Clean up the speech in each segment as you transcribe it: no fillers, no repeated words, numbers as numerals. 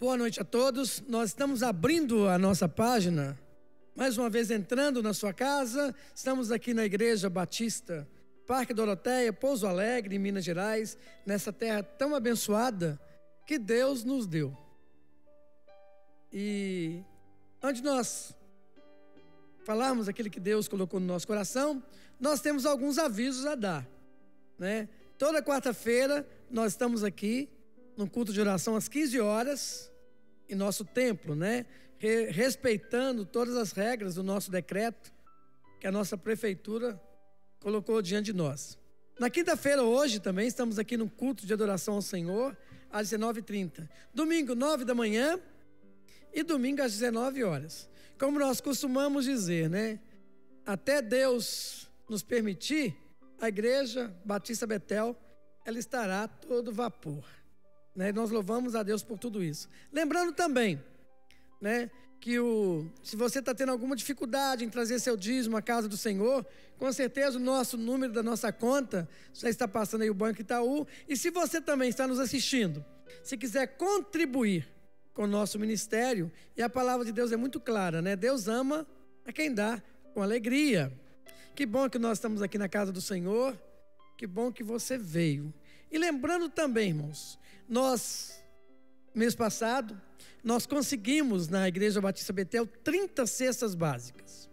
Boa noite a todos. Nós estamos abrindo a nossa página, mais uma vez entrando na sua casa. Estamos aqui na Igreja Batista, Parque Doroteia, Pouso Alegre, em Minas Gerais, nessa terra tão abençoada que Deus nos deu. E antes de nós falarmos aquilo que Deus colocou no nosso coração, nós temos alguns avisos a dar, né? Toda quarta-feira nós estamos aqui no culto de oração às 15 horas, em nosso templo, né? Respeitando todas as regras do nosso decreto que a nossa prefeitura colocou diante de nós. Na quinta-feira, hoje também, estamos aqui no culto de adoração ao Senhor, às 19h30. Domingo, 9 da manhã e domingo às 19 horas. Como nós costumamos dizer, né? Até Deus nos permitir, a Igreja Batista Betel, ela estará a todo vapor, né? Nós louvamos a Deus por tudo isso. Lembrando também, né, que se você está tendo alguma dificuldade em trazer seu dízimo à casa do Senhor, com certeza o nosso número da nossa conta já está passando aí, o Banco Itaú. E se você também está nos assistindo, se quiser contribuir com o nosso ministério, e a palavra de Deus é muito clara, né? Deus ama a quem dá com alegria. Que bom que nós estamos aqui na casa do Senhor, que bom que você veio. E lembrando também, irmãos, mês passado, nós conseguimos na Igreja Batista Betel 30 cestas básicas.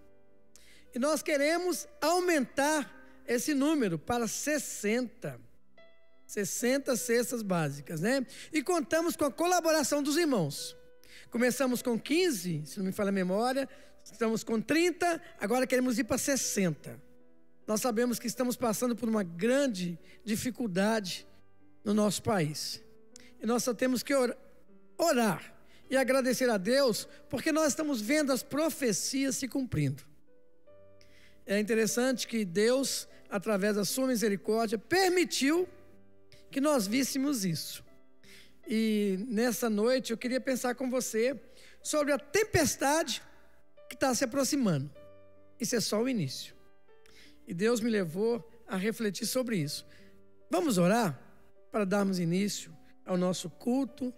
E nós queremos aumentar esse número para 60 cestas básicas, né? E contamos com a colaboração dos irmãos. Começamos com 15, se não me falha a memória, estamos com 30, agora queremos ir para 60. Nós sabemos que estamos passando por uma grande dificuldade no nosso país. E nós só temos que orar e agradecer a Deus, porque nós estamos vendo as profecias se cumprindo. É interessante que Deus, através da sua misericórdia, permitiu que nós víssemos isso. E nessa noite eu queria pensar com você sobre a tempestade que está se aproximando. Isso é só o início. E Deus me levou a refletir sobre isso. Vamos orar para darmos início ao nosso culto.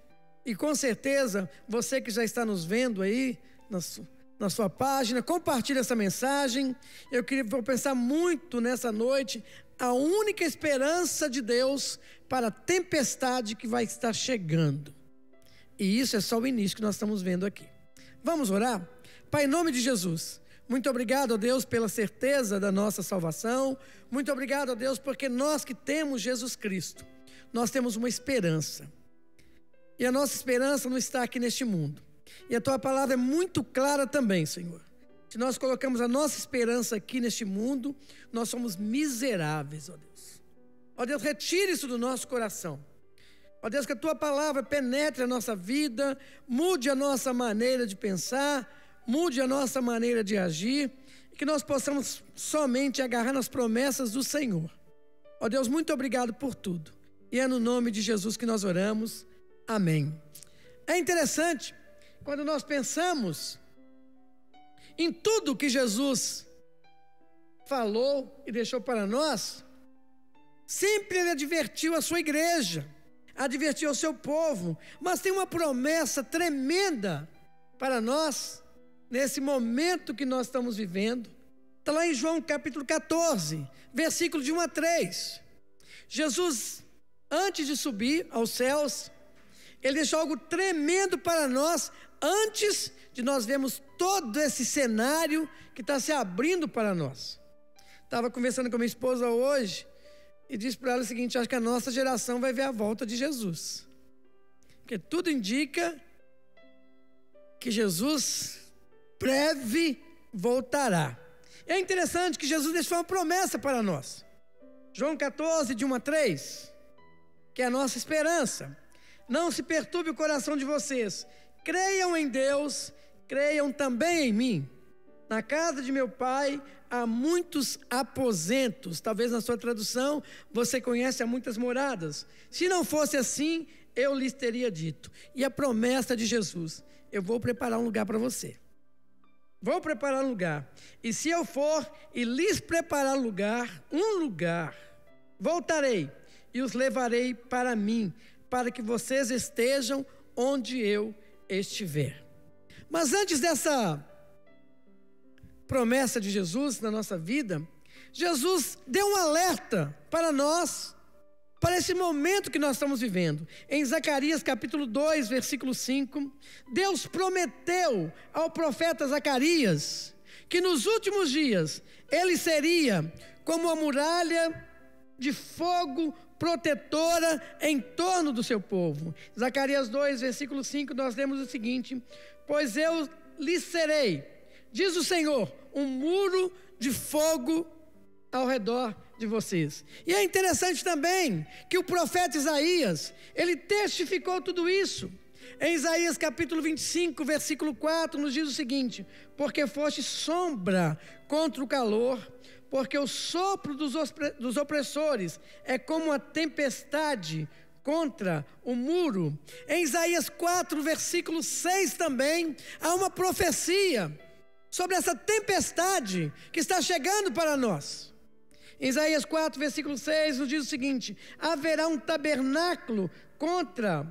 E com certeza, você que já está nos vendo aí na sua página, compartilhe essa mensagem. Vou pensar muito nessa noite, a única esperança de Deus para a tempestade que vai estar chegando. E isso é só o início que nós estamos vendo aqui. Vamos orar? Pai, em nome de Jesus, muito obrigado, ó Deus, pela certeza da nossa salvação. Muito obrigado, ó Deus, porque nós que temos Jesus Cristo, nós temos uma esperança. E a nossa esperança não está aqui neste mundo. E a Tua palavra é muito clara também, Senhor. Se nós colocamos a nossa esperança aqui neste mundo, nós somos miseráveis, ó Deus. Ó Deus, retire isso do nosso coração. Ó Deus, que a Tua palavra penetre a nossa vida, mude a nossa maneira de pensar, mude a nossa maneira de agir, e que nós possamos somente agarrar nas promessas do Senhor. Ó Deus, muito obrigado por tudo. E é no nome de Jesus que nós oramos. Amém. É interessante, quando nós pensamos em tudo que Jesus falou e deixou para nós, sempre Ele advertiu a sua igreja, advertiu ao seu povo, mas tem uma promessa tremenda para nós, nesse momento que nós estamos vivendo. Está lá em João capítulo 14, versículo de 1 a 3. Jesus, antes de subir aos céus, Ele deixou algo tremendo para nós, antes de nós vermos todo esse cenário que está se abrindo para nós. Estava conversando com a minha esposa hoje, e disse para ela o seguinte: acho que a nossa geração vai ver a volta de Jesus. Porque tudo indica que Jesus breve voltará. É interessante que Jesus deixou uma promessa para nós. João 14, de 1 a 3, que é a nossa esperança. Não se perturbe o coração de vocês. Creiam em Deus, creiam também em mim. Na casa de meu pai há muitos aposentos. Talvez na sua tradução você conhece há muitas moradas. Se não fosse assim, eu lhes teria dito. E a promessa de Jesus: eu vou preparar um lugar para você. Vou preparar um lugar. E se eu for e lhes preparar um lugar, voltarei e os levarei para mim, para que vocês estejam onde eu estiver. Mas antes dessa promessa de Jesus na nossa vida, Jesus deu um alerta para nós, para esse momento que nós estamos vivendo. Em Zacarias capítulo 2, versículo 5, Deus prometeu ao profeta Zacarias que nos últimos dias ele seria como uma muralha de fogo protetora em torno do seu povo. Zacarias 2, versículo 5, nós lemos o seguinte: pois eu lhes serei, diz o Senhor, um muro de fogo ao redor de vocês. E é interessante também que o profeta Isaías, ele testificou tudo isso. Em Isaías capítulo 25, versículo 4, nos diz o seguinte: porque foste sombra contra o calor, porque o sopro dos opressores é como uma tempestade contra o muro. Em Isaías 4, versículo 6 também, há uma profecia sobre essa tempestade que está chegando para nós. Em Isaías 4, versículo 6, nos diz o seguinte: haverá um tabernáculo contra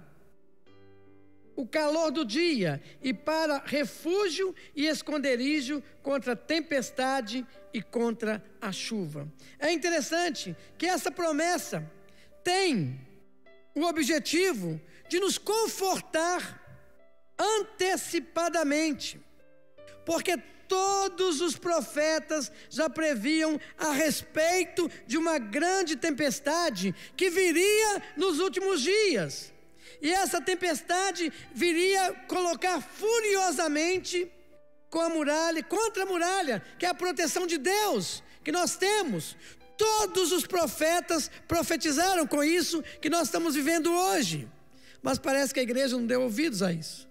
o calor do dia, e para refúgio e esconderijo contra a tempestade e contra a chuva. É interessante que essa promessa tem o objetivo de nos confortar antecipadamente, porque todos os profetas já previam a respeito de uma grande tempestade que viria nos últimos dias. E essa tempestade viria colocar furiosamente contra a muralha, que é a proteção de Deus que nós temos. Todos os profetas profetizaram com isso que nós estamos vivendo hoje. Mas parece que a igreja não deu ouvidos a isso.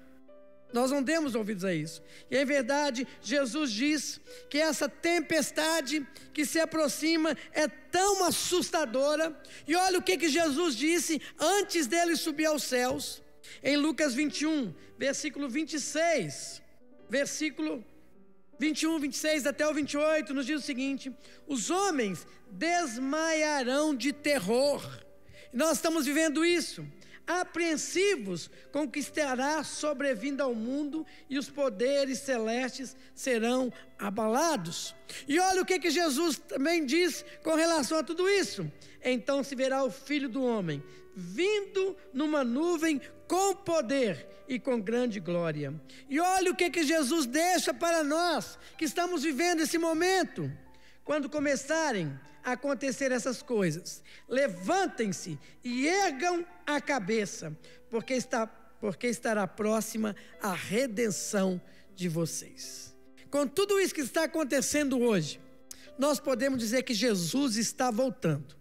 Nós não demos ouvidos a isso. E em verdade, Jesus diz que essa tempestade que se aproxima é tão assustadora. E olha o que Jesus disse antes dele subir aos céus. Em Lucas 21, versículo 26, versículo 21, 26 até o 28, nos diz o seguinte: os homens desmaiarão de terror. E nós estamos vivendo isso. Apreensivos com o que estará sobrevindo ao mundo, e os poderes celestes serão abalados. E olha o que Jesus também diz com relação a tudo isso: então se verá o Filho do Homem vindo numa nuvem com poder e com grande glória. E olha o que Jesus deixa para nós que estamos vivendo esse momento: quando começarem a acontecer essas coisas, levantem-se e ergam a cabeça, porque estará próxima a redenção de vocês. Com tudo isso que está acontecendo hoje, nós podemos dizer que Jesus está voltando.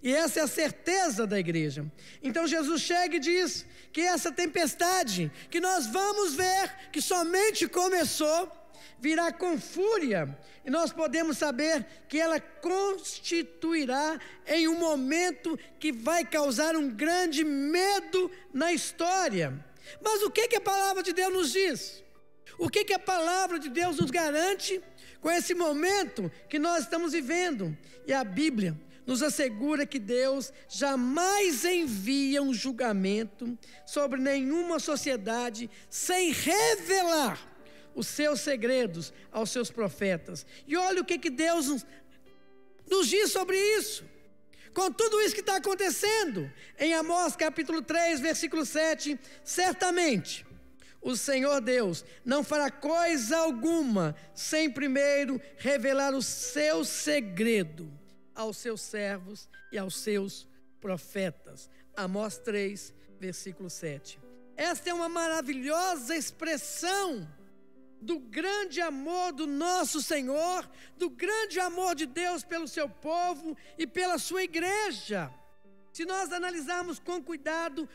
E essa é a certeza da igreja. Então Jesus chega e diz que essa tempestade que nós vamos ver, que somente começou, virá com fúria, e nós podemos saber que ela constituirá em um momento que vai causar um grande medo na história. Mas o que a palavra de Deus nos diz? O que a palavra de Deus nos garante com esse momento que nós estamos vivendo? E a Bíblia nos assegura que Deus jamais envia um julgamento sobre nenhuma sociedade sem revelar os seus segredos aos seus profetas. E olha o que Deus nos diz sobre isso. Com tudo isso que está acontecendo, em Amós capítulo 3, versículo 7, certamente o Senhor Deus não fará coisa alguma sem primeiro revelar o seu segredo aos seus servos e aos seus profetas. Amós 3, versículo 7. Esta é uma maravilhosa expressão do grande amor do nosso Senhor, do grande amor de Deus pelo seu povo e pela sua igreja. Se nós analisarmos com cuidado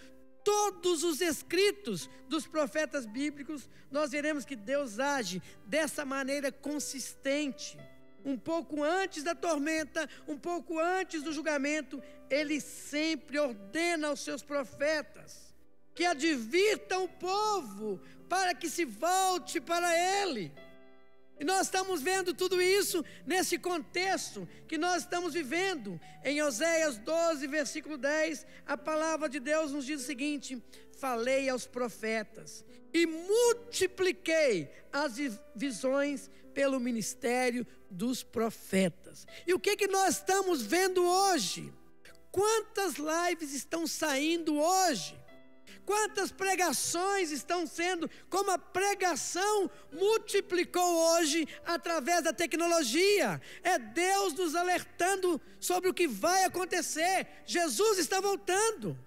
todos os escritos dos profetas bíblicos, nós veremos que Deus age dessa maneira consistente. Um pouco antes da tormenta, um pouco antes do julgamento, Ele sempre ordena aos seus profetas que advirtam o povo para que se volte para Ele. E nós estamos vendo tudo isso nesse contexto que nós estamos vivendo. Em Oséias 12, versículo 10, a palavra de Deus nos diz o seguinte: falei aos profetas e multipliquei as visões pelo ministério dos profetas. E o que nós estamos vendo hoje? Quantas lives estão saindo hoje? Quantas pregações estão sendo, como a pregação multiplicou hoje através da tecnologia. É Deus nos alertando sobre o que vai acontecer. Jesus está voltando.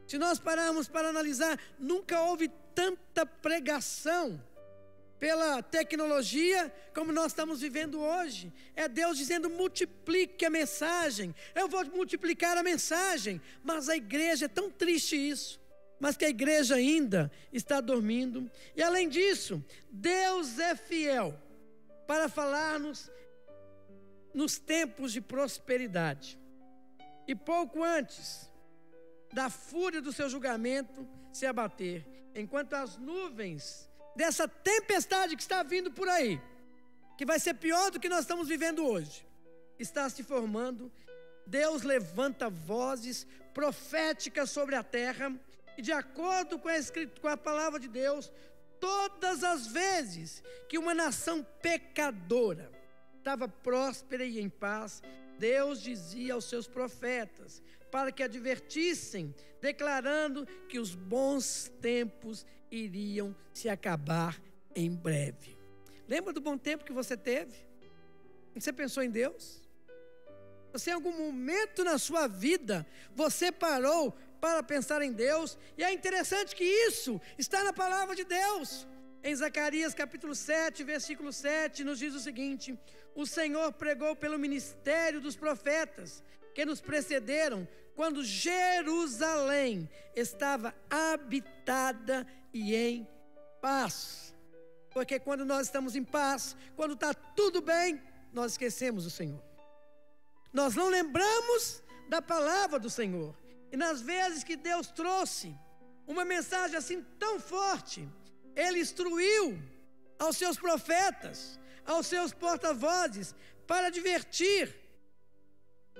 Se nós pararmos para analisar, nunca houve tanta pregação pela tecnologia como nós estamos vivendo hoje. É Deus dizendo: multiplique a mensagem, eu vou multiplicar a mensagem. Mas a igreja, é tão triste isso, mas que a igreja ainda está dormindo. E além disso, Deus é fiel para falar-nos nos tempos de prosperidade. E pouco antes da fúria do seu julgamento se abater, enquanto as nuvens dessa tempestade que está vindo por aí, que vai ser pior do que nós estamos vivendo hoje, está se formando, Deus levanta vozes proféticas sobre a terra. E de acordo com a palavra de Deus, todas as vezes que uma nação pecadora estava próspera e em paz, Deus dizia aos seus profetas para que advertissem, declarando que os bons tempos iriam se acabar em breve. Lembra do bom tempo que você teve? Você pensou em Deus? Você, em algum momento na sua vida, você parou para pensar em Deus? E é interessante que isso está na palavra de Deus. Em Zacarias capítulo 7, versículo 7, nos diz o seguinte: o Senhor pregou pelo ministério dos profetas que nos precederam, quando Jerusalém estava habitada e em paz. Porque quando nós estamos em paz, quando está tudo bem, nós esquecemos o Senhor. Nós não lembramos da palavra do Senhor. E nas vezes que Deus trouxe uma mensagem assim tão forte, Ele instruiu aos seus profetas, aos seus porta-vozes, para advertir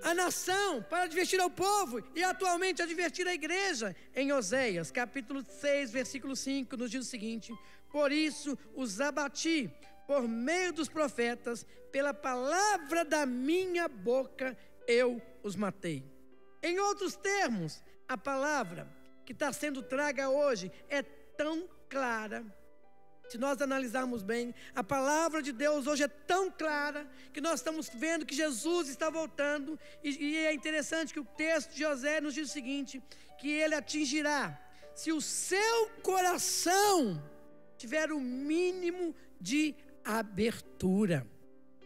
a nação, para advertir ao povo, e atualmente advertir a igreja. Em Oséias, capítulo 6, versículo 5, nos diz o seguinte: por isso os abati, por meio dos profetas, pela palavra da minha boca eu os matei. Em outros termos, a palavra que está sendo traga hoje é tão clara. Se nós analisarmos bem, a palavra de Deus hoje é tão clara que nós estamos vendo que Jesus está voltando. E é interessante que o texto de Oséias nos diz o seguinte: que Ele atingirá se o seu coração tiver o mínimo de abertura.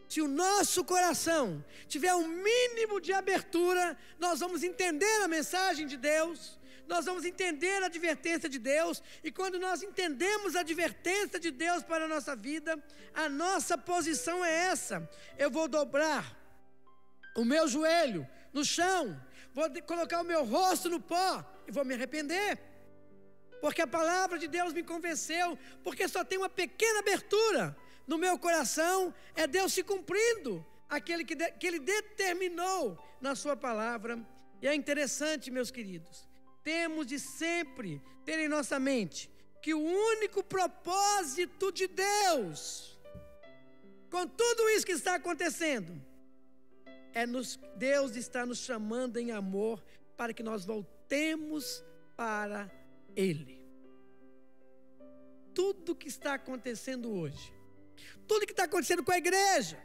Se o nosso coração tiver um mínimo de abertura, nós vamos entender a mensagem de Deus, nós vamos entender a advertência de Deus. E quando nós entendemos a advertência de Deus para a nossa vida, a nossa posição é essa: eu vou dobrar o meu joelho no chão, vou colocar o meu rosto no pó e vou me arrepender, porque a palavra de Deus me convenceu, porque só tem uma pequena abertura no meu coração. É Deus se cumprindo aquele que Ele determinou na sua palavra. E é interessante, meus queridos, temos de sempre ter em nossa mente que o único propósito de Deus, com tudo isso que está acontecendo, Deus está nos chamando em amor para que nós voltemos para Ele. Tudo que está acontecendo hoje, tudo que está acontecendo com a igreja,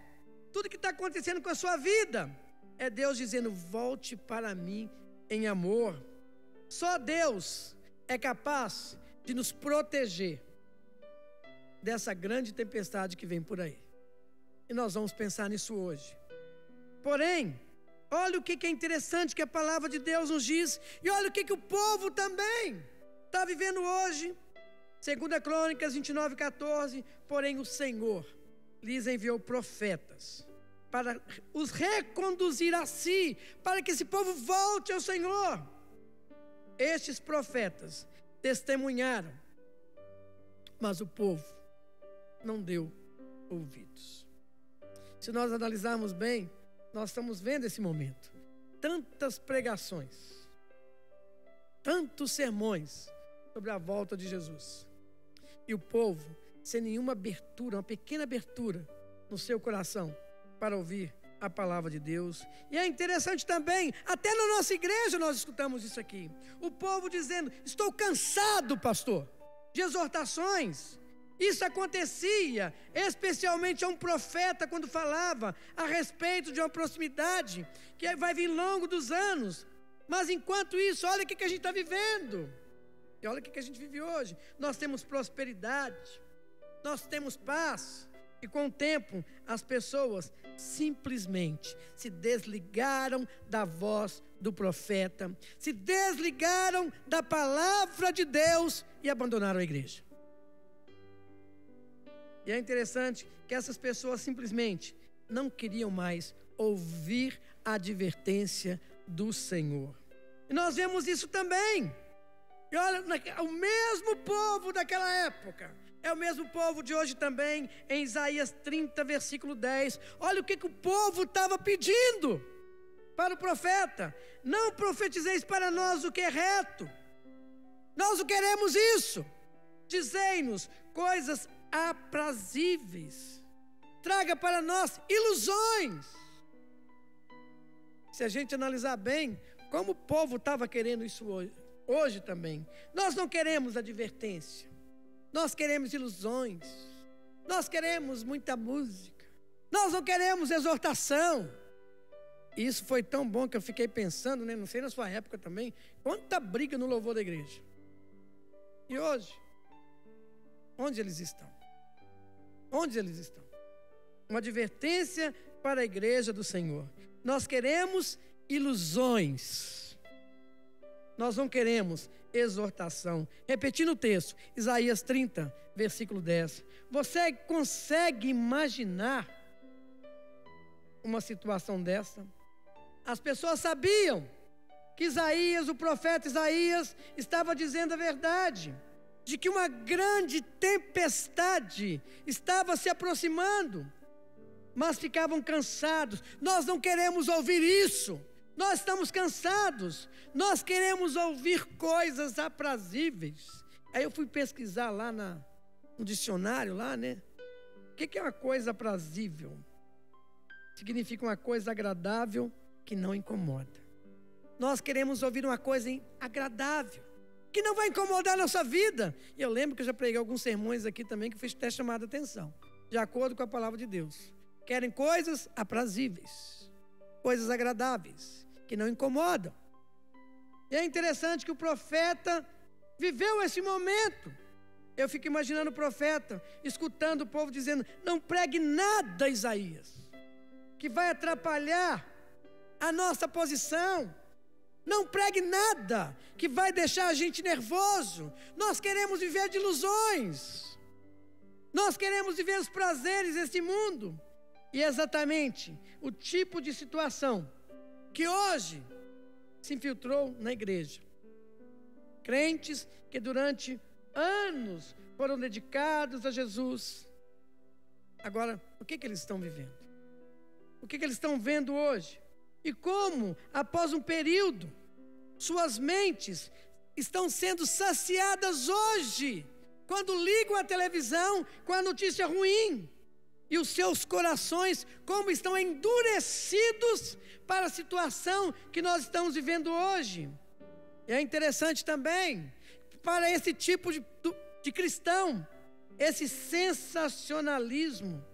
tudo que está acontecendo com a sua vida, é Deus dizendo: volte para mim em amor. Só Deus é capaz de nos proteger dessa grande tempestade que vem por aí. E nós vamos pensar nisso hoje. Porém, olha o que é interessante que a palavra de Deus nos diz, e olha o que o povo também está vivendo hoje. 2 Crônicas 29, 14, porém o Senhor lhes enviou profetas para os reconduzir a si, para que esse povo volte ao Senhor. Estes profetas testemunharam, mas o povo não deu ouvidos. Se nós analisarmos bem, nós estamos vendo esse momento. Tantas pregações, tantos sermões sobre a volta de Jesus. E o povo, sem nenhuma abertura, uma pequena abertura no seu coração para ouvir a palavra de Deus. E é interessante também, até na nossa igreja nós escutamos isso aqui. O povo dizendo: estou cansado, pastor, de exortações. Isso acontecia especialmente a um profeta quando falava a respeito de uma proximidade que vai vir ao longo dos anos. Mas enquanto isso, olha o que a gente está vivendo. E olha o que a gente vive hoje. Nós temos prosperidade, nós temos paz. E com o tempo, as pessoas simplesmente se desligaram da voz do profeta, se desligaram da palavra de Deus e abandonaram a igreja. E é interessante que essas pessoas simplesmente não queriam mais ouvir a advertência do Senhor. E nós vemos isso também. E olha, o mesmo povo daquela época é o mesmo povo de hoje também, em Isaías 30, versículo 10. Olha o que o povo estava pedindo para o profeta: não profetizeis para nós o que é reto, nós não queremos isso. Dizei-nos coisas aprazíveis, traga para nós ilusões. Se a gente analisar bem, como o povo estava querendo isso hoje também. Nós não queremos advertência, nós queremos ilusões, nós queremos muita música, nós não queremos exortação. E isso foi tão bom que eu fiquei pensando, né? Não sei na sua época também, quanta briga no louvor da igreja. E hoje, onde eles estão? Onde eles estão? Uma advertência para a igreja do Senhor. Nós queremos ilusões, nós não queremos exortação. Repetindo o texto, Isaías 30, versículo 10. Você consegue imaginar uma situação dessa? As pessoas sabiam que Isaías, o profeta Isaías, estava dizendo a verdade, de que uma grande tempestade estava se aproximando, mas ficavam cansados. Nós não queremos ouvir isso. Nós estamos cansados, nós queremos ouvir coisas aprazíveis. Aí eu fui pesquisar lá no dicionário, lá, né? O que é uma coisa aprazível? Significa uma coisa agradável que não incomoda. Nós queremos ouvir uma coisa agradável, que não vai incomodar a nossa vida. E eu lembro que eu já preguei alguns sermões aqui também que fez até chamada a atenção, de acordo com a palavra de Deus. Querem coisas aprazíveis, coisas agradáveis, que não incomodam. E é interessante que o profeta viveu esse momento. Eu fico imaginando o profeta escutando o povo dizendo: não pregue nada, Isaías, que vai atrapalhar a nossa posição. Não pregue nada que vai deixar a gente nervoso. Nós queremos viver de ilusões, nós queremos viver os prazeres desse mundo. E é exatamente o tipo de situação que hoje se infiltrou na igreja. Crentes que durante anos foram dedicados a Jesus. Agora, o que eles estão vivendo? O que eles estão vendo hoje? E como, após um período, suas mentes estão sendo saciadas hoje, quando ligam a televisão com a notícia ruim. E os seus corações, como estão endurecidos para a situação que nós estamos vivendo hoje. E é interessante também, para esse tipo de cristão, esse sensacionalismo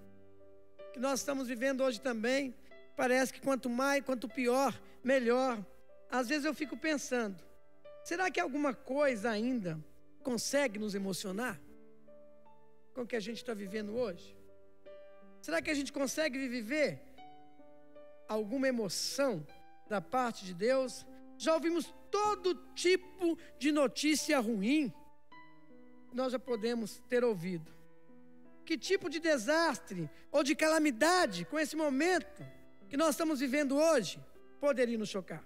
que nós estamos vivendo hoje também, parece que quanto mais, quanto pior, melhor. Às vezes eu fico pensando, será que alguma coisa ainda consegue nos emocionar com o que a gente está vivendo hoje? Será que a gente consegue viver alguma emoção da parte de Deus? Já ouvimos todo tipo de notícia ruim, nós já podemos ter ouvido. Que tipo de desastre ou de calamidade com esse momento que nós estamos vivendo hoje poderia nos chocar?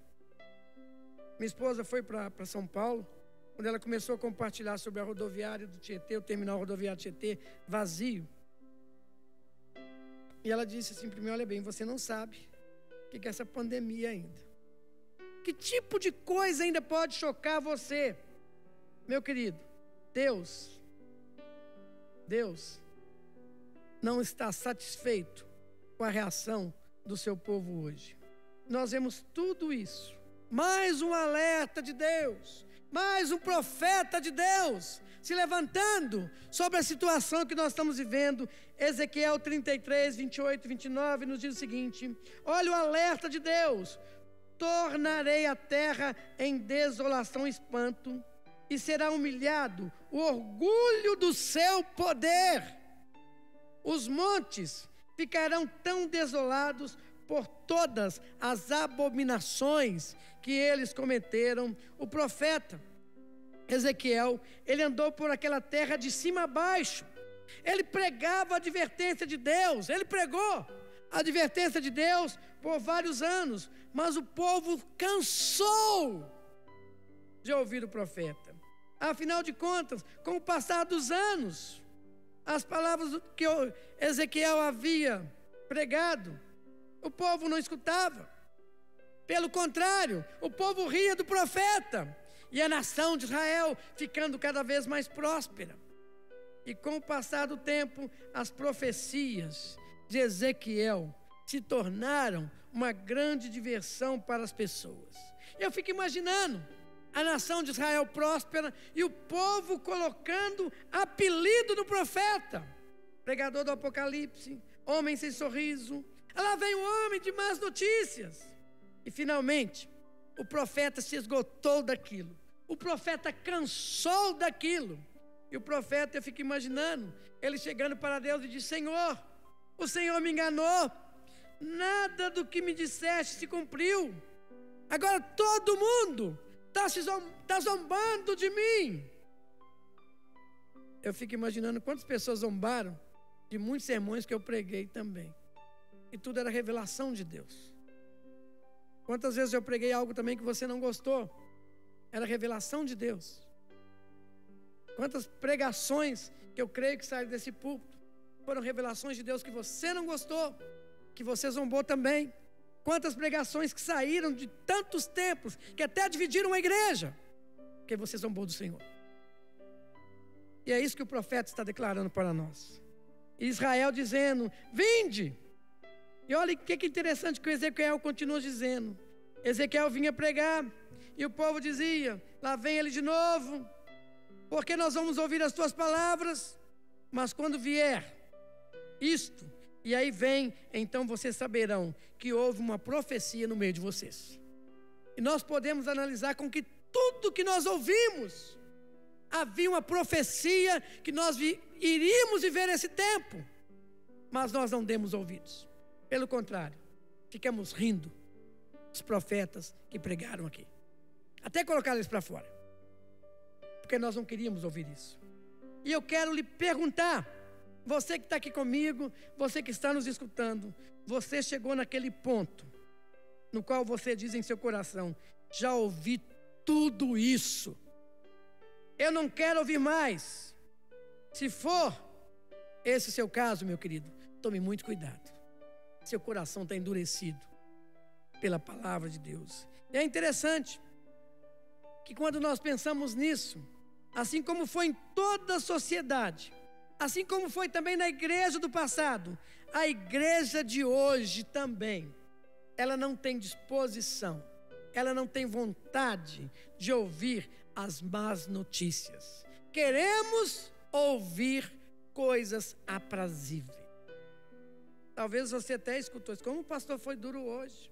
Minha esposa foi para São Paulo, quando ela começou a compartilhar sobre a rodoviária do Tietê, o terminal rodoviário Tietê vazio. E ela disse assim para mim: olha bem, você não sabe o que é essa pandemia ainda. Que tipo de coisa ainda pode chocar você? Meu querido, Deus não está satisfeito com a reação do seu povo hoje. Nós vemos tudo isso. Mais um alerta de Deus, mais um profeta de Deus se levantando sobre a situação que nós estamos vivendo. Ezequiel 33, 28 e 29 nos diz o seguinte: olha o alerta de Deus: tornarei a terra em desolação e espanto, e será humilhado o orgulho do seu poder. Os montes ficarão tão desolados por todas as abominações que eles cometeram. O profeta Ezequiel, ele andou por aquela terra de cima a baixo. Ele pregava a advertência de Deus, ele pregou a advertência de Deus por vários anos, mas o povo cansou de ouvir o profeta. Afinal de contas, com o passar dos anos, as palavras que Ezequiel havia pregado, o povo não escutava. Pelo contrário, o povo ria do profeta, e a nação de Israel ficando cada vez mais próspera. E com o passar do tempo, as profecias de Ezequiel se tornaram uma grande diversão para as pessoas. Eu fico imaginando a nação de Israel próspera e o povo colocando apelido no profeta: pregador do Apocalipse, homem sem sorriso. Lá vem o homem de más notícias. E finalmente, o profeta se esgotou daquilo. O profeta cansou daquilo. E o profeta, eu fico imaginando, ele chegando para Deus e diz: Senhor, o Senhor me enganou. Nada do que me disseste se cumpriu. Agora todo mundo está zombando de mim. Eu fico imaginando quantas pessoas zombaram de muitos sermões que eu preguei também. E tudo era revelação de Deus. Quantas vezes eu preguei algo também que você não gostou? Era revelação de Deus. Quantas pregações que eu creio que saíram desse púlpito foram revelações de Deus que você não gostou, que você zombou também. Quantas pregações que saíram de tantos tempos que até dividiram a igreja, porque você zombou do Senhor. E é isso que o profeta está declarando para nós. Israel dizendo: vinde. E olha o que é interessante que o Ezequiel continua dizendo. Ezequiel vinha pregar e o povo dizia: lá vem ele de novo, porque nós vamos ouvir as tuas palavras. Mas quando vier isto, e aí vem, então vocês saberão que houve uma profecia no meio de vocês. E nós podemos analisar com que tudo que nós ouvimos, havia uma profecia que nós iríamos viver esse tempo, mas nós não demos ouvidos. Pelo contrário, ficamos rindo dos profetas que pregaram aqui, até colocar eles para fora, porque nós não queríamos ouvir isso. E eu quero lhe perguntar, você que está aqui comigo, você que está nos escutando, você chegou naquele ponto no qual você diz em seu coração: já ouvi tudo isso, eu não quero ouvir mais. Se for esse o seu caso, meu querido, tome muito cuidado. Seu coração está endurecido pela palavra de Deus. E é interessante que quando nós pensamos nisso, assim como foi em toda a sociedade, assim como foi também na igreja do passado, a igreja de hoje também, ela não tem disposição, ela não tem vontade de ouvir as más notícias. Queremos ouvir coisas aprazíveis. Talvez você até escutou isso: como o pastor foi duro hoje,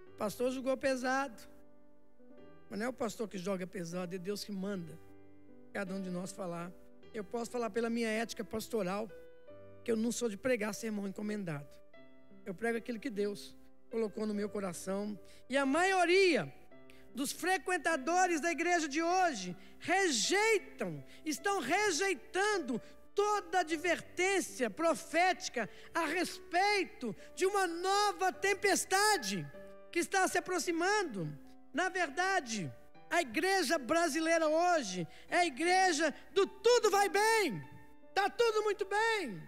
o pastor julgou pesado. Mas não é o pastor que joga pesado, é Deus que manda cada um de nós falar. Eu posso falar pela minha ética pastoral, que eu não sou de pregar sermão encomendado. Eu prego aquilo que Deus colocou no meu coração. E a maioria dos frequentadores da igreja de hoje estão rejeitando toda advertência profética a respeito de uma nova tempestade que está se aproximando. Na verdade, a igreja brasileira hoje é a igreja do tudo vai bem, está tudo muito bem.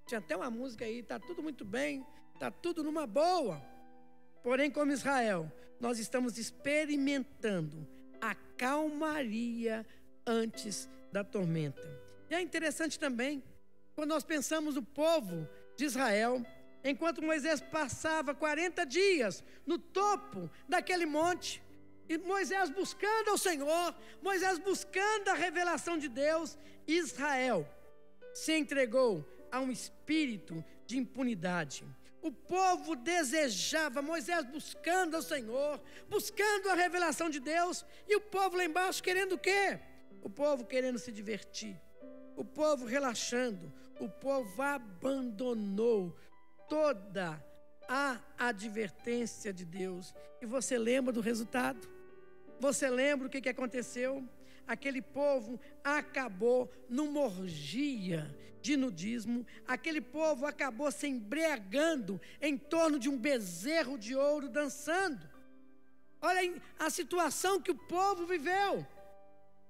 Tinha até uma música aí, está tudo muito bem, está tudo numa boa. Porém, como Israel, nós estamos experimentando a calmaria antes da tormenta. E é interessante também, quando nós pensamos no povo de Israel, enquanto Moisés passava 40 dias no topo daquele monte, e Moisés buscando ao Senhor, Moisés buscando a revelação de Deus, Israel se entregou a um espírito de impunidade. O povo desejava, Moisés buscando ao Senhor, buscando a revelação de Deus, e o povo lá embaixo querendo o quê? O povo querendo se divertir, o povo relaxando, o povo abandonou toda a advertência de Deus. E você lembra do resultado? Você lembra o que aconteceu? Aquele povo acabou numa orgia de nudismo, aquele povo acabou se embriagando em torno de um bezerro de ouro dançando. Olha a situação que o povo viveu.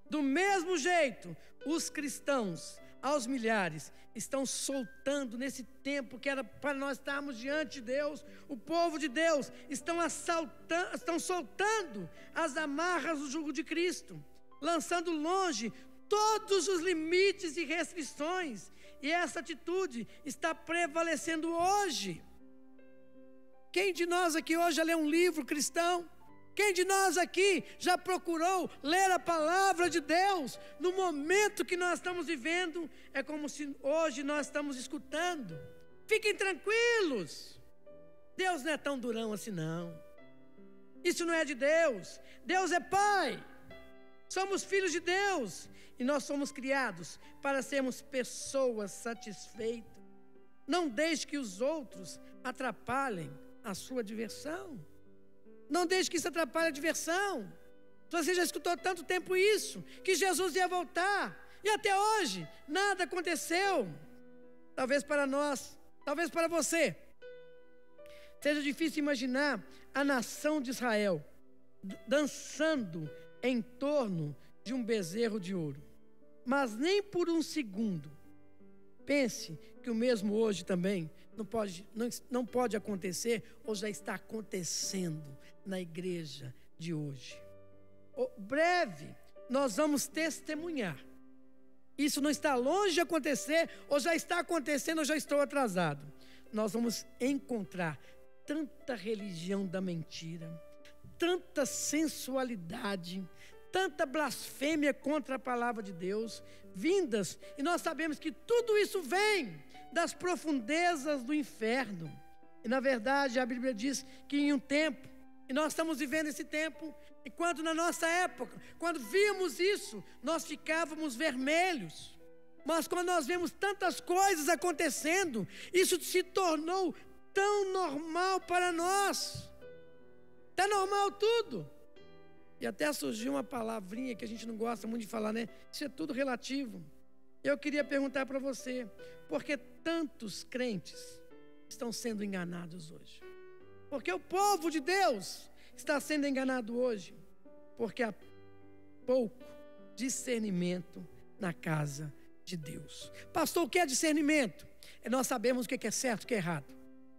Do mesmo jeito, os cristãos, aos milhares, estão soltando nesse tempo que era para nós estarmos diante de Deus. O povo de Deus estão soltando as amarras do jugo de Cristo, lançando longe todos os limites e restrições, e essa atitude está prevalecendo hoje. Quem de nós aqui hoje já leu um livro cristão? Quem de nós aqui já procurou ler a palavra de Deus? No momento que nós estamos vivendo, é como se hoje nós estamos escutando. Fiquem tranquilos, Deus não é tão durão assim não. Isso não é de Deus. Deus é Pai. Somos filhos de Deus e nós somos criados para sermos pessoas satisfeitas. Não deixe que os outros atrapalhem a sua diversão. Não deixe que isso atrapalhe a diversão. Você já escutou há tanto tempo isso, que Jesus ia voltar, e até hoje nada aconteceu. Talvez para nós, talvez para você, seja difícil imaginar a nação de Israel dançando em torno de um bezerro de ouro. Mas nem por um segundo pense que o mesmo hoje também não pode acontecer, ou já está acontecendo na igreja de hoje. Breve nós vamos testemunhar. Isso não está longe de acontecer, ou já está acontecendo, ou já estou atrasado. Nós vamos encontrar tanta religião da mentira, tanta sensualidade, tanta blasfêmia contra a palavra de Deus, vindas, e nós sabemos que tudo isso vem das profundezas do inferno. E na verdade a Bíblia diz que em um tempo, e nós estamos vivendo esse tempo, enquanto na nossa época, quando víamos isso, nós ficávamos vermelhos. Mas quando nós vemos tantas coisas acontecendo, isso se tornou tão normal para nós. Está normal tudo. E até surgiu uma palavrinha que a gente não gosta muito de falar, né? Isso é tudo relativo. Eu queria perguntar para você, por que tantos crentes estão sendo enganados hoje? Porque o povo de Deus está sendo enganado hoje, porque há pouco discernimento na casa de Deus. Pastor, o que é discernimento? Nós sabemos o que é certo e o que é errado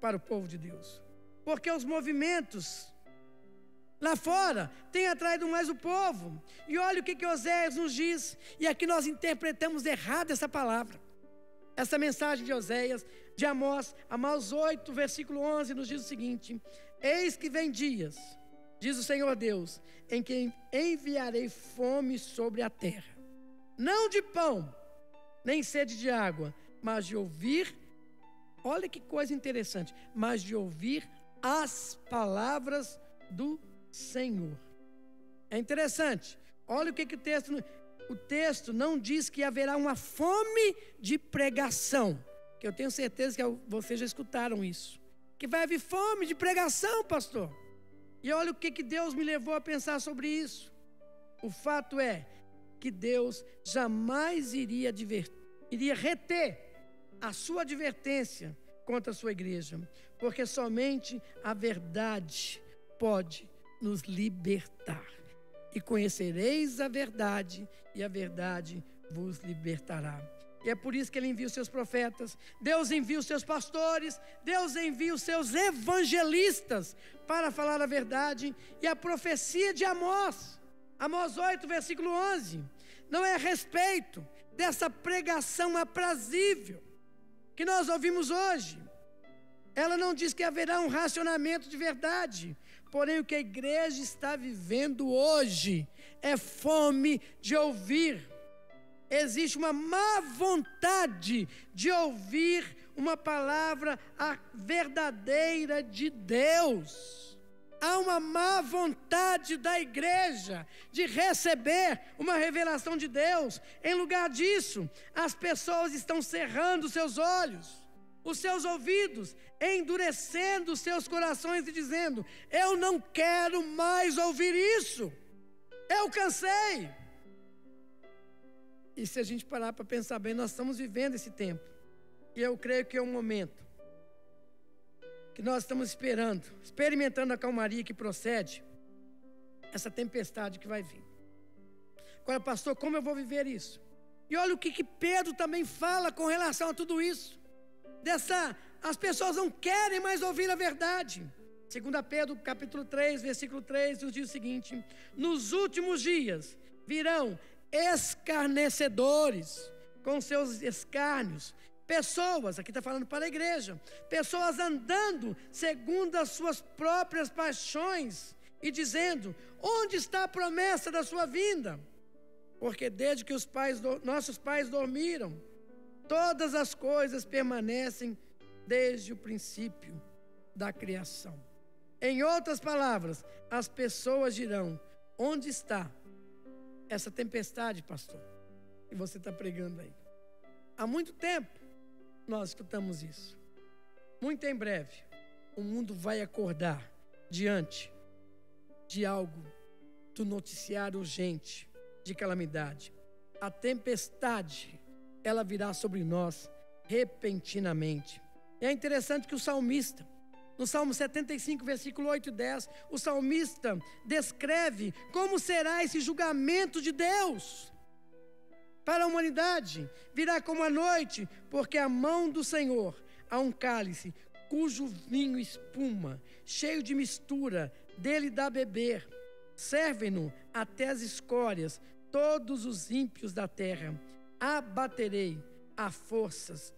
para o povo de Deus. Porque os movimentos lá fora têm atraído mais o povo. E olha o que Oséias nos diz. E aqui nós interpretamos errado essa palavra. Essa mensagem de Oséias, de Amós 8, versículo 11, nos diz o seguinte: eis que vem dias, diz o Senhor Deus, em que enviarei fome sobre a terra, não de pão, nem sede de água, mas de ouvir, olha que coisa interessante, mas de ouvir as palavras do Senhor. É interessante, olha o que o texto não diz que haverá uma fome de pregação, que eu tenho certeza que vocês já escutaram isso, que vai haver fome de pregação, pastor. E olha o que Deus me levou a pensar sobre isso. O fato é que Deus jamais iria reter a sua advertência contra a sua igreja, porque somente a verdade pode nos libertar. E conhecereis a verdade, e a verdade vos libertará. E é por isso que Ele envia os seus profetas, Deus envia os seus pastores, Deus envia os seus evangelistas para falar a verdade. E a profecia de Amós, Amós 8, versículo 11, não é a respeito dessa pregação aprazível que nós ouvimos hoje. Ela não diz que haverá um racionamento de verdade, porém o que a igreja está vivendo hoje é fome de ouvir. Existe uma má vontade de ouvir uma palavra verdadeira de Deus. Há uma má vontade da igreja de receber uma revelação de Deus. Em lugar disso, as pessoas estão cerrando seus olhos, os seus ouvidos, endurecendo os seus corações e dizendo: eu não quero mais ouvir isso, eu cansei. E se a gente parar para pensar bem, nós estamos vivendo esse tempo. E eu creio que é um momento que nós estamos experimentando a calmaria que procede essa tempestade que vai vir. Agora, pastor, como eu vou viver isso? E olha o que Pedro também fala com relação a tudo isso. As pessoas não querem mais ouvir a verdade. 2 Pedro capítulo 3, versículo 3, nos diz o seguinte: nos últimos dias virão escarnecedores com seus escárnios, pessoas, aqui está falando para a igreja, pessoas andando segundo as suas próprias paixões e dizendo: onde está a promessa da sua vinda? Porque desde que nossos pais dormiram, todas as coisas permanecem desde o princípio da criação. Em outras palavras, as pessoas dirão: onde está essa tempestade, pastor, que você está pregando aí? Há muito tempo nós escutamos isso. Muito em breve, o mundo vai acordar diante de algo do noticiário urgente de calamidade. A tempestade, ela virá sobre nós repentinamente. E é interessante que o salmista, no Salmo 75, versículo 8 e 10, o salmista descreve como será esse julgamento de Deus para a humanidade. Virá como a noite, porque a mão do Senhor há um cálice, cujo vinho espuma, cheio de mistura, dele dá a beber. Servem-no até as escórias todos os ímpios da terra. Abaterei as forças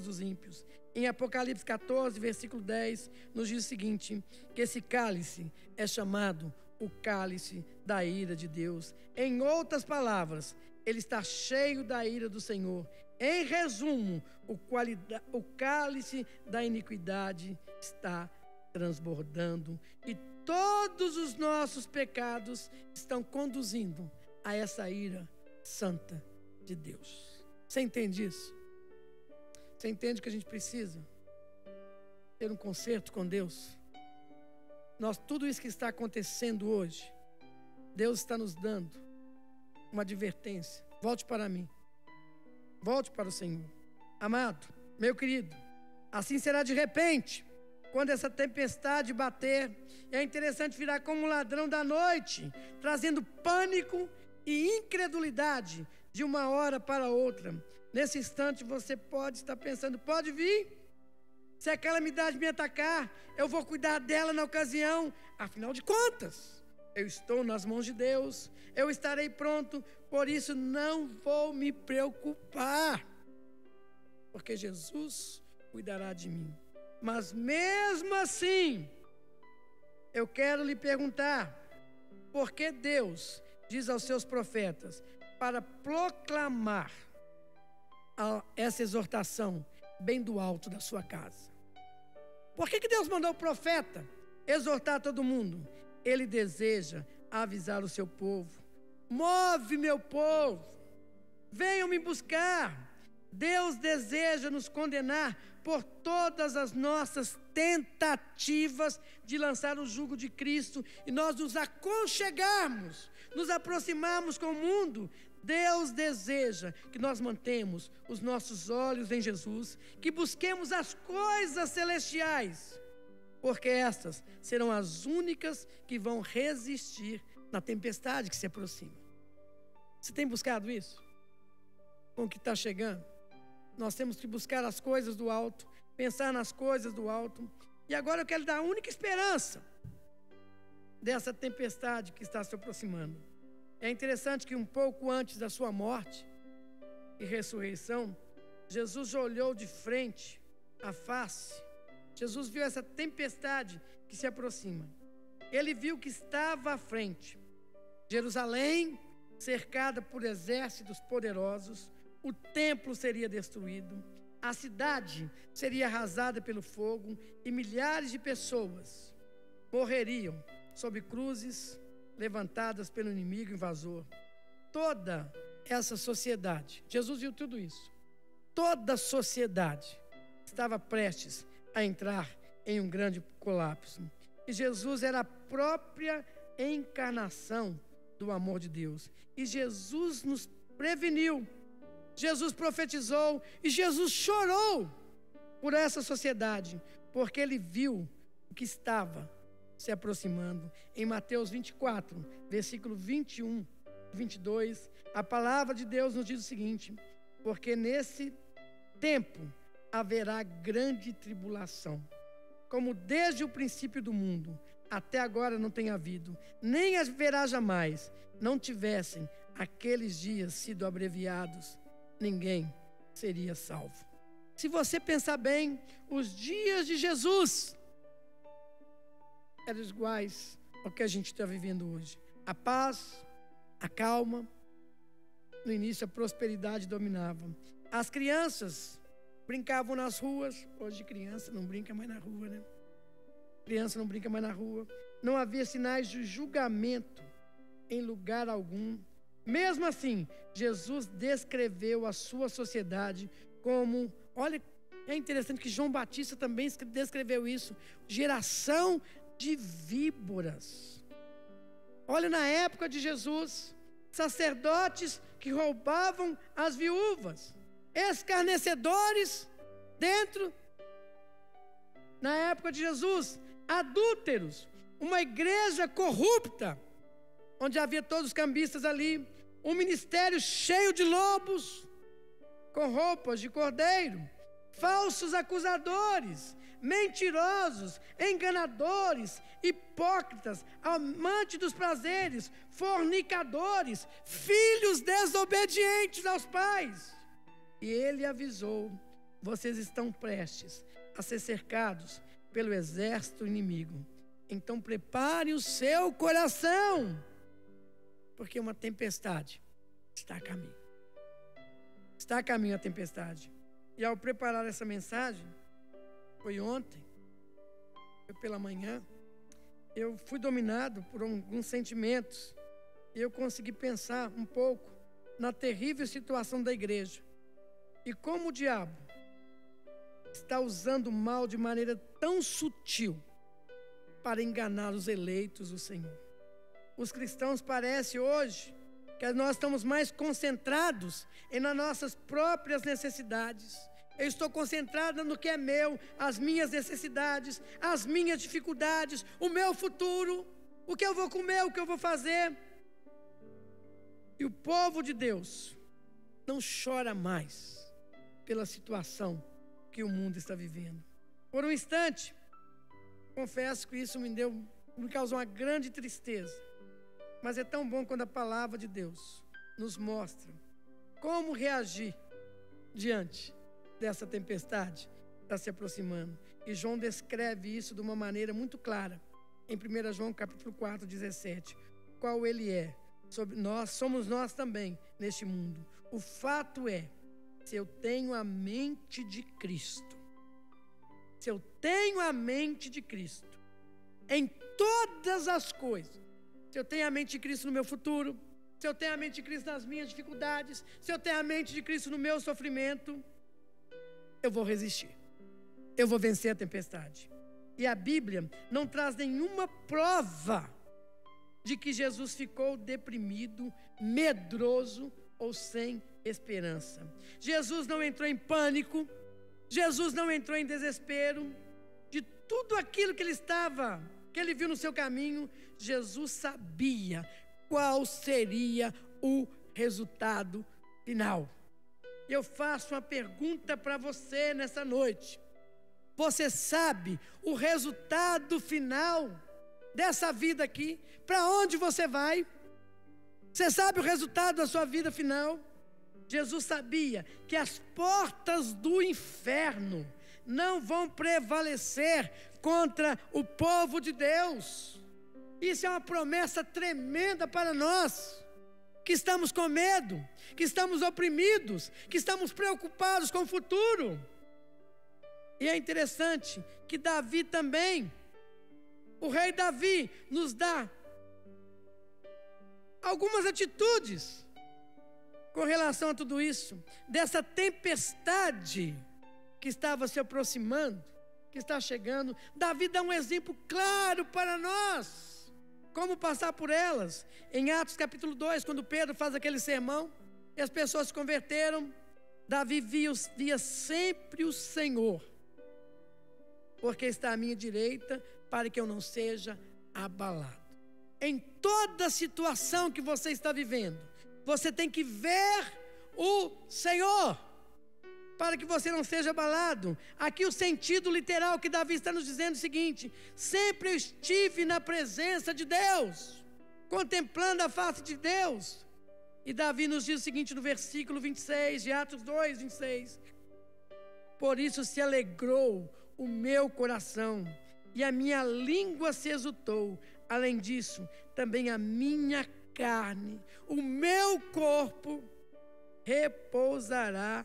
dos ímpios. Em Apocalipse 14, versículo 10, nos diz o seguinte: que esse cálice é chamado o cálice da ira de Deus. Em outras palavras, ele está cheio da ira do Senhor. Em resumo, o cálice da iniquidade está transbordando, e todos os nossos pecados estão conduzindo a essa ira santa de Deus. Você entende isso? Você entende que a gente precisa ter um concerto com Deus? Tudo isso que está acontecendo hoje, Deus está nos dando uma advertência: volte para mim, volte para o Senhor. Amado, meu querido, assim será de repente, quando essa tempestade bater. É interessante, virá como um ladrão da noite, trazendo pânico e incredulidade de uma hora para outra. Nesse instante você pode estar pensando: pode vir, se a calamidade me atacar, eu vou cuidar dela na ocasião. Afinal de contas, eu estou nas mãos de Deus, eu estarei pronto, por isso não vou me preocupar, porque Jesus cuidará de mim. Mas mesmo assim, eu quero lhe perguntar: por que Deus diz aos seus profetas para proclamar essa exortação bem do alto da sua casa? Por que Deus mandou o profeta exortar todo mundo? Ele deseja avisar o seu povo: move meu povo, venham me buscar. Deus deseja nos condenar por todas as nossas tentativas de lançar o jugo de Cristo e nós nos aconchegarmos, nos aproximarmos com o mundo. Deus deseja que nós mantemos os nossos olhos em Jesus, que busquemos as coisas celestiais, porque estas serão as únicas que vão resistir na tempestade que se aproxima. Você tem buscado isso? Com o que está chegando? nós temos que buscar as coisas do alto, pensar nas coisas do alto. E agora eu quero dar a única esperança dessa tempestade que está se aproximando. É interessante que um pouco antes da sua morte e ressurreição, Jesus olhou de frente à face. Jesus viu essa tempestade que se aproxima. Ele viu que estava à frente Jerusalém, cercada por exércitos poderosos, o templo seria destruído, a cidade seria arrasada pelo fogo e milhares de pessoas morreriam sob cruzes levantadas pelo inimigo invasor. Toda essa sociedade, Jesus viu tudo isso, toda a sociedade estava prestes a entrar em um grande colapso. E Jesus era a própria encarnação do amor de Deus. E Jesus nos preveniu, Jesus profetizou e Jesus chorou por essa sociedade, porque ele viu o que estava se aproximando. Em Mateus 24, versículo 21, 22, a palavra de Deus nos diz o seguinte: porque nesse tempo haverá grande tribulação, como desde o princípio do mundo até agora não tem havido, nem haverá jamais, não tivessem aqueles dias sido abreviados, ninguém seria salvo. Se você pensar bem, os dias de Jesus eram iguais ao que a gente está vivendo hoje. A paz, a calma, no início a prosperidade dominava. As crianças brincavam nas ruas. Hoje criança não brinca mais na rua, né? Criança não brinca mais na rua. Não havia sinais de julgamento em lugar algum. Mesmo assim, Jesus descreveu a sua sociedade como, olha, é interessante que João Batista também descreveu isso, geração de víboras. Olha, na época de Jesus, sacerdotes que roubavam as viúvas, escarnecedores dentro, na época de Jesus, adúlteros, uma igreja corrupta, onde havia todos os cambistas ali, um ministério cheio de lobos, com roupas de cordeiro, falsos acusadores, mentirosos, enganadores, hipócritas, amantes dos prazeres, fornicadores, filhos desobedientes aos pais. E ele avisou: vocês estão prestes a ser cercados pelo exército inimigo. Então prepare o seu coração, porque uma tempestade está a caminho. Está a caminho a tempestade. E ao preparar essa mensagem, foi ontem, foi pela manhã, eu fui dominado por alguns sentimentos. E eu consegui pensar um pouco na terrível situação da igreja. E como o diabo está usando o mal de maneira tão sutil para enganar os eleitos do Senhor. Os cristãos parecem hoje que nós estamos mais concentrados nas nossas próprias necessidades. Eu estou concentrado no que é meu, as minhas necessidades, as minhas dificuldades, o meu futuro, o que eu vou comer, o que eu vou fazer. E o povo de Deus não chora mais pela situação que o mundo está vivendo. Por um instante, confesso que isso me causou uma grande tristeza. Mas é tão bom quando a palavra de Deus nos mostra como reagir diante dessa tempestade que está se aproximando. E João descreve isso de uma maneira muito clara. Em 1 João capítulo 4, 17. Qual ele é. Somos nós também neste mundo. O fato é, se eu tenho a mente de Cristo, se eu tenho a mente de Cristo em todas as coisas, se eu tenho a mente de Cristo no meu futuro, se eu tenho a mente de Cristo nas minhas dificuldades, se eu tenho a mente de Cristo no meu sofrimento, eu vou resistir, eu vou vencer a tempestade. E a Bíblia não traz nenhuma prova de que Jesus ficou deprimido, medroso ou sem esperança. Jesus não entrou em pânico, Jesus não entrou em desespero. De tudo aquilo que ele viu no seu caminho, Jesus sabia qual seria o resultado final. eu faço uma pergunta para você nessa noite. Você sabe o resultado final dessa vida aqui? Para onde você vai? Você sabe o resultado da sua vida final? Jesus sabia que as portas do inferno não vão prevalecer contra o povo de Deus. Isso é uma promessa tremenda para nós, que estamos com medo, que estamos oprimidos, que estamos preocupados com o futuro. E é interessante que Davi também, o rei Davi, nos dá algumas atitudes com relação a tudo isso, dessa tempestade que estava se aproximando, que está chegando. Davi dá um exemplo claro para nós, como passar por elas. Em Atos capítulo 2, quando Pedro faz aquele sermão, e as pessoas se converteram, Davi via sempre o Senhor, porque está à minha direita, para que eu não seja abalado. Em toda situação que você está vivendo, você tem que ver o Senhor, para que você não seja abalado. Aqui o sentido literal que Davi está nos dizendo é o seguinte: sempre eu estive na presença de Deus, contemplando a face de Deus. E Davi nos diz o seguinte no versículo 26 de Atos 2, 26. Por isso se alegrou o meu coração, e a minha língua se exultou. Além disso, também a minha carne, o meu corpo, repousará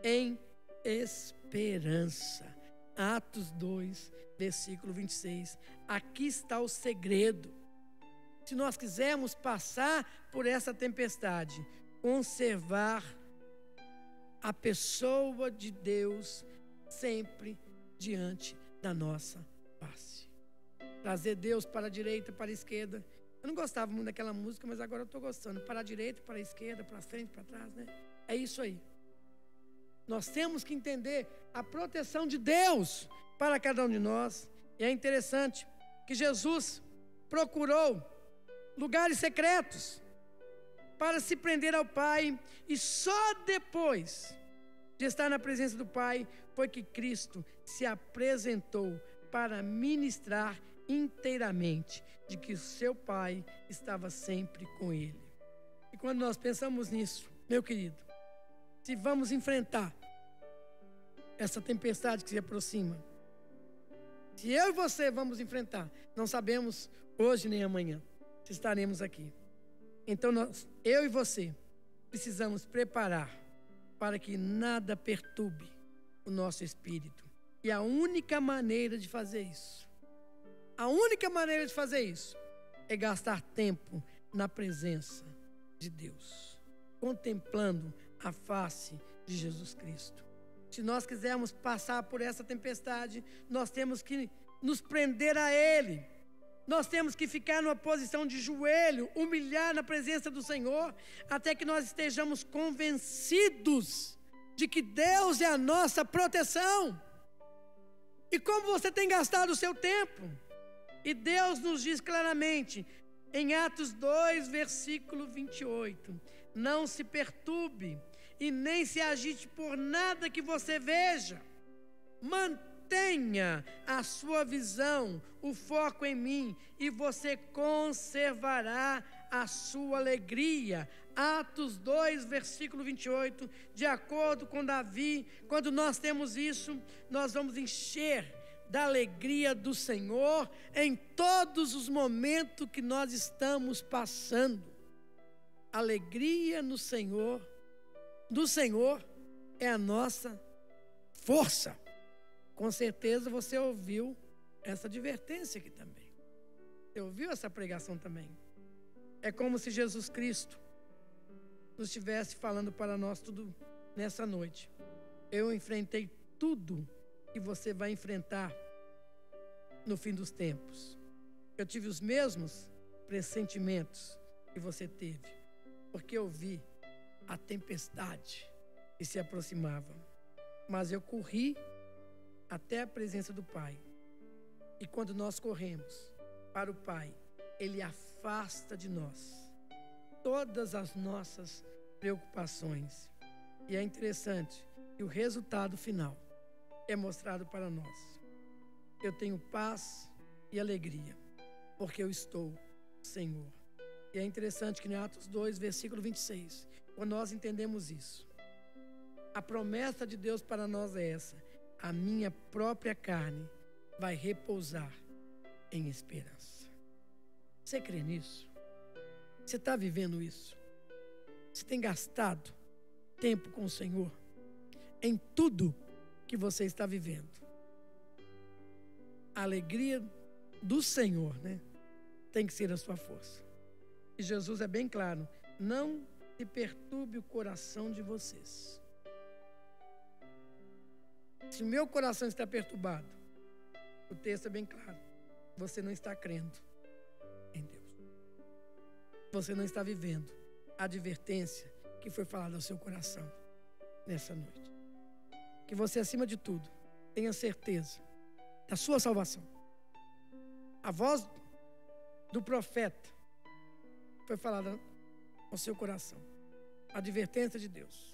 em esperança. Atos 2, versículo 26. Aqui está o segredo. Se nós quisermos passar por essa tempestade, conservar a pessoa de Deus sempre diante da nossa face. Trazer Deus para a direita, para a esquerda. Eu não gostava muito daquela música, mas agora eu estou gostando. Para a direita, para a esquerda, para frente, para trás, né? É isso aí. Nós temos que entender a proteção de Deus para cada um de nós. E é interessante que Jesus procurou lugares secretos para se prender ao Pai, e só depois de estar na presença do Pai foi que Cristo se apresentou para ministrar inteiramente de que o seu Pai estava sempre com ele. E quando nós pensamos nisso, meu querido, se vamos enfrentar essa tempestade que se aproxima, se eu e você vamos enfrentar, não sabemos hoje nem amanhã se estaremos aqui. Então eu e você precisamos preparar para que nada perturbe o nosso espírito. E a única maneira de fazer isso, é gastar tempo na presença de Deus, contemplando a face de Jesus Cristo. Se nós quisermos passar por essa tempestade, nós temos que nos prender a Ele. Nós temos que ficar numa posição de joelho, humilhar na presença do Senhor, até que nós estejamos convencidos de que Deus é a nossa proteção. E como você tem gastado o seu tempo? E Deus nos diz claramente, em Atos 2, versículo 28, não se perturbe e nem se agite por nada que você veja. Mantenha a sua visão, o foco em mim, e você conservará a sua alegria. Atos 2, versículo 28, de acordo com Davi, quando nós temos isso, nós vamos encher da alegria do Senhor em todos os momentos que nós estamos passando. Alegria no Senhor, do Senhor é a nossa força. Com certeza você ouviu essa advertência aqui também. Você ouviu essa pregação também. É como se Jesus Cristo nos estivesse falando para nós tudo nessa noite. Eu enfrentei tudo que você vai enfrentar no fim dos tempos. Eu tive os mesmos pressentimentos que você teve, porque eu vi a tempestade que se aproximava. Mas eu corri até a presença do Pai. E quando nós corremos para o Pai, Ele afasta de nós todas as nossas preocupações. E é interessante que o resultado final é mostrado para nós. Eu tenho paz e alegria, porque eu estou, Senhor. E é interessante que em Atos 2, versículo 26, quando nós entendemos isso, a promessa de Deus para nós é essa: a minha própria carne vai repousar em esperança. Você crê nisso? Você está vivendo isso? Você tem gastado tempo com o Senhor em tudo que você está vivendo? A alegria do Senhor, né, tem que ser a sua força. E Jesus é bem claro: não se perturbe o coração de vocês. Se o meu coração está perturbado, o texto é bem claro: você não está crendo em Deus. Você não está vivendo a advertência que foi falada ao seu coração nessa noite. Que você, acima de tudo, tenha certeza da sua salvação. A voz do profeta foi falada ao seu coração. A advertência de Deus.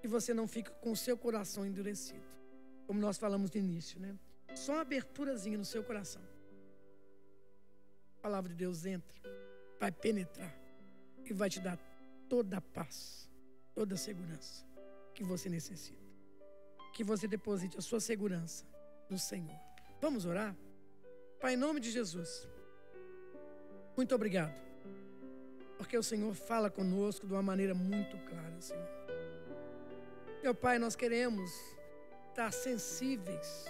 E você não fica com o seu coração endurecido. Como nós falamos no início, né? Só uma aberturazinha no seu coração. A palavra de Deus entra, vai penetrar e vai te dar toda a paz, toda a segurança que você necessita. Que você deposite a sua segurança no Senhor. Vamos orar? Pai, em nome de Jesus, muito obrigado, porque o Senhor fala conosco de uma maneira muito clara, Senhor. Meu Pai, nós queremos estar sensíveis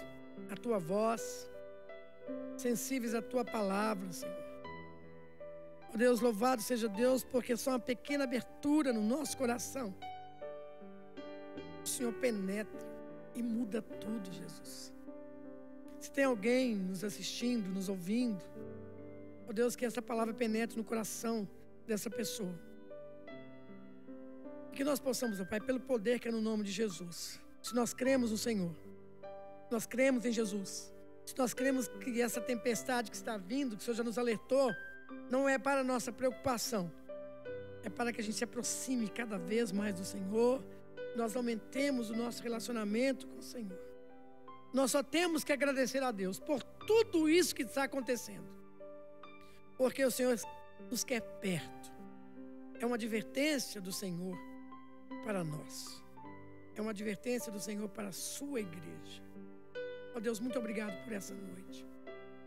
à Tua voz, sensíveis à Tua palavra, Senhor. Ó Deus, louvado seja Deus, porque só uma pequena abertura no nosso coração, o Senhor penetra e muda tudo, Jesus. Se tem alguém nos assistindo, nos ouvindo, ó Deus, que essa palavra penetre no coração dessa pessoa. E que nós possamos, ó Pai, pelo poder que é no nome de Jesus, se nós cremos no Senhor, nós cremos em Jesus, se nós cremos que essa tempestade que está vindo, que o Senhor já nos alertou, não é para a nossa preocupação, é para que a gente se aproxime cada vez mais do Senhor, nós aumentemos o nosso relacionamento com o Senhor. Nós só temos que agradecer a Deus por tudo isso que está acontecendo, porque o Senhor nos quer perto. É uma advertência do Senhor para nós, é uma advertência do Senhor para a sua igreja. Ó Deus, muito obrigado por essa noite,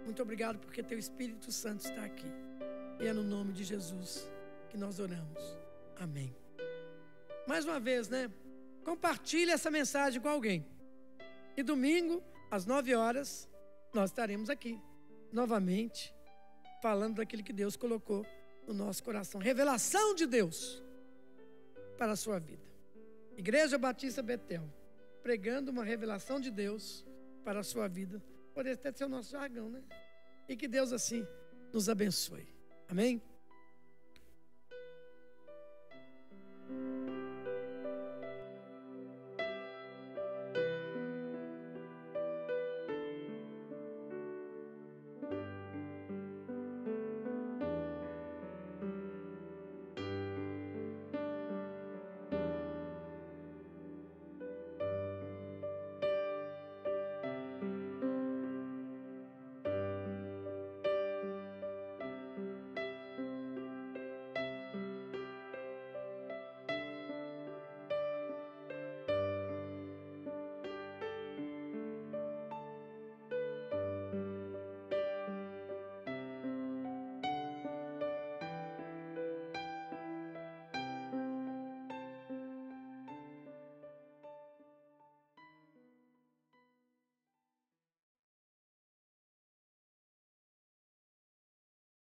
muito obrigado porque Teu Espírito Santo está aqui, e é no nome de Jesus que nós oramos, amém. Mais uma vez, né? Compartilhe essa mensagem com alguém. E domingo, às 9 horas, nós estaremos aqui, novamente, falando daquilo que Deus colocou no nosso coração. Revelação de Deus para a sua vida. Igreja Batista Betel, pregando uma revelação de Deus para a sua vida. Poderia até ser o nosso jargão, né? E que Deus, assim, nos abençoe. Amém?